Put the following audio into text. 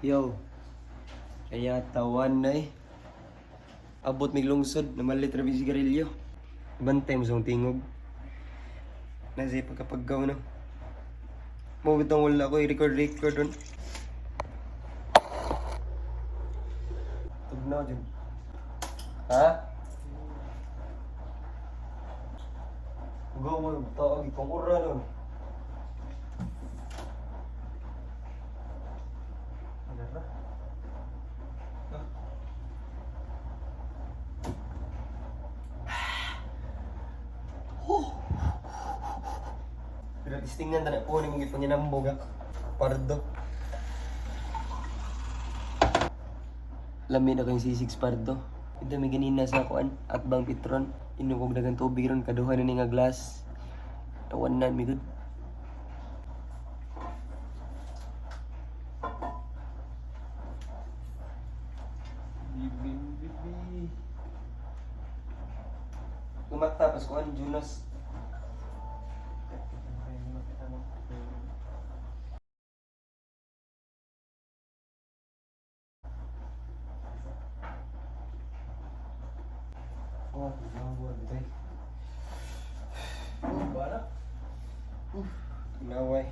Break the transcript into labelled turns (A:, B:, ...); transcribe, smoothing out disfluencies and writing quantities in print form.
A: Yo, kaya tawan na eh. Abot mig lungsod, namalit rabi sigarilyo. Bantay mo sa tingog. Nasa pagkapaggaw na. Mawitang wala ko i-record doon. Tugnaw dyan. Ha? Huwag mo, tawag ikong ura nun. Pero distingnan na po ni mga panginambog ha. Pardo. Lamin na kayong C6 pardo. Ito may ganina sa kuan at bang Petron. Inugog dagang tubig ron kaduha na ni nga glass. Tawanan mi gud. Bibi. Kumata pas kuan Jonas. Oh, nawawala dito. Bala. Naway.